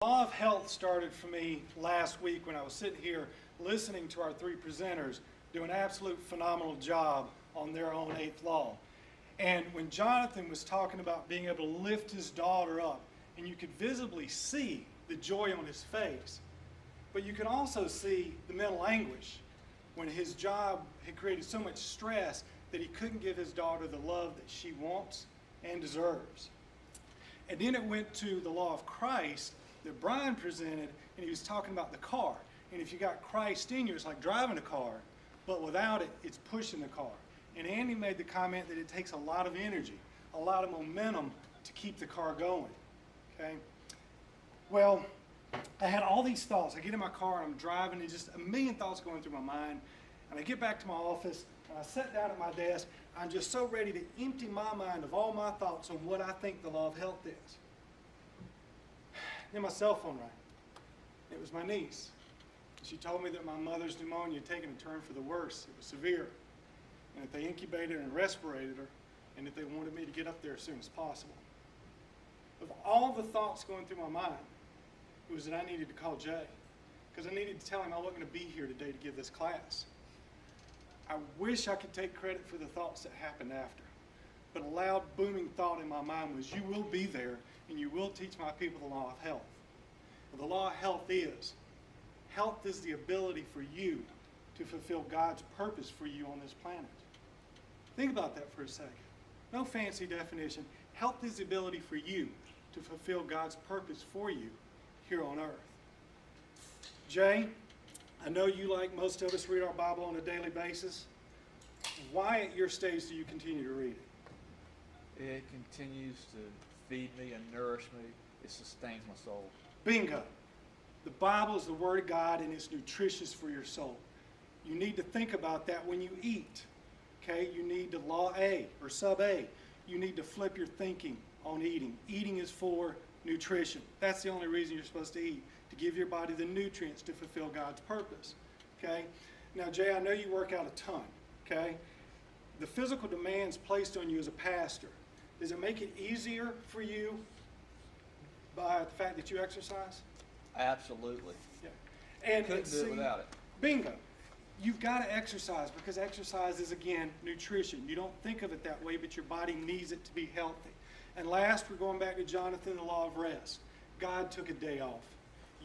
Law of Health started for me last week when I was sitting here listening to our three presenters do an absolute phenomenal job on their own eighth law. And when Jonathan was talking about being able to lift his daughter up, and you could visibly see the joy on his face, but you could also see the mental anguish when his job had created so much stress that he couldn't give his daughter the love that she wants and deserves. And then it went to the law of Christ that Brian presented, and he was talking about the car. And if you got Christ in you, it's like driving a car, but without it, it's pushing the car. And Andy made the comment that it takes a lot of energy, a lot of momentum to keep the car going, okay? Well, I had all these thoughts. I get in my car, and I'm driving, and just a million thoughts going through my mind. And I get back to my office, and I sit down at my desk. I'm just so ready to empty my mind of all my thoughts on what I think the law of health is. Then my cell phone rang. It was my niece. She told me that my mother's pneumonia had taken a turn for the worse. It was severe. And that they incubated and respirated her, and that they wanted me to get up there as soon as possible. Of all the thoughts going through my mind, it was that I needed to call Jay, because I needed to tell him I wasn't going to be here today to give this class. I wish I could take credit for the thoughts that happened after, but a loud booming thought in my mind was, you will be there and you will teach my people the law of health. Well, the law of health is the ability for you to fulfill God's purpose for you on this planet. Think about that for a second. No fancy definition. Health is the ability for you to fulfill God's purpose for you here on earth. Jay, I know you, like most of us, read our Bible on a daily basis. Why at your stage do you continue to read it? It continues to feed me and nourish me. It sustains my soul. Bingo. The Bible is the Word of God, and it's nutritious for your soul. You need to think about that when you eat. Okay? You need to law A or sub A. You need to flip your thinking on eating. Eating is for nutrition. That's the only reason you're supposed to eat, to give your body the nutrients to fulfill God's purpose. Okay? Now, Jay, I know you work out a ton. Okay? The physical demands placed on you as a pastor, does it make it easier for you by the fact that you exercise? Absolutely. Yeah. And Couldn't do it without it. Bingo. You've got to exercise, because exercise is, again, nutrition. You don't think of it that way, but your body needs it to be healthy. And last, we're going back to Jonathan, the law of rest. God took a day off.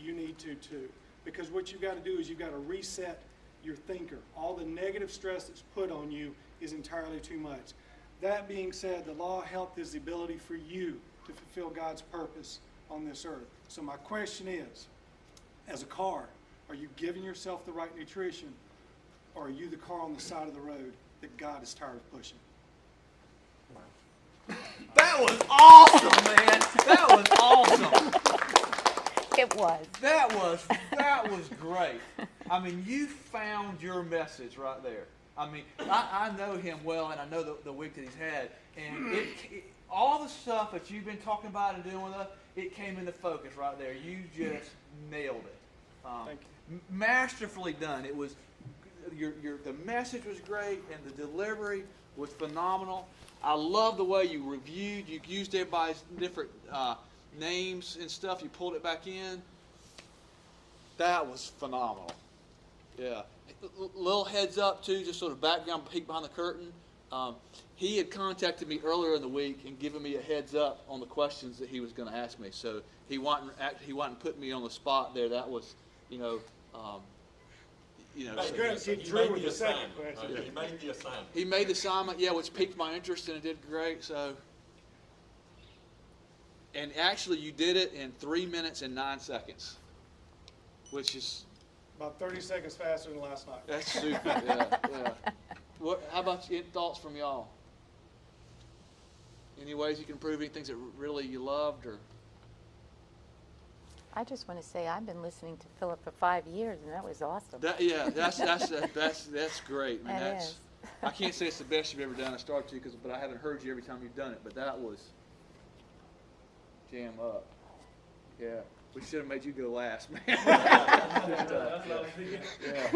You need to too. Because what you've got to do is you've got to reset your thinker. All the negative stress that's put on you is entirely too much. That being said, the law of health is the ability for you to fulfill God's purpose on this earth. So my question is, as a car, are you giving yourself the right nutrition, or are you the car on the side of the road that God is tired of pushing? That was awesome, man. That was awesome. It was. That was great. I mean, you found your message right there. I mean, I know him well, and I know the week that he's had, and all the stuff that you've been talking about and doing with us, it came into focus right there. You just nailed it. Thank you. Masterfully done. It was the message was great, and the delivery was phenomenal. I love the way you reviewed. You used everybody's different names and stuff. You pulled it back in. That was phenomenal. Yeah. Little heads up, too, just sort of background, peek behind the curtain. He had contacted me earlier in the week and given me a heads up on the questions that he was going to ask me. So he wasn't putting me on the spot there. That was, Thank goodness he drew with the second question. He made the assignment. He made the assignment, yeah, which piqued my interest, and it did great. So, and actually, you did it in 3 minutes and 9 seconds, which is About 30 seconds faster than last night. that's super. Yeah. How about you? Thoughts from y'all? Any ways you can improve? Any things that really you loved, or? I just want to say I've been listening to Philip for 5 years, and that was awesome. That's great. I mean, That is. I can't say it's the best you've ever done. I started to, but I haven't heard you every time you've done it. But that was jam up. Yeah, we should have made you go last, man. That's what I was thinking. Yeah.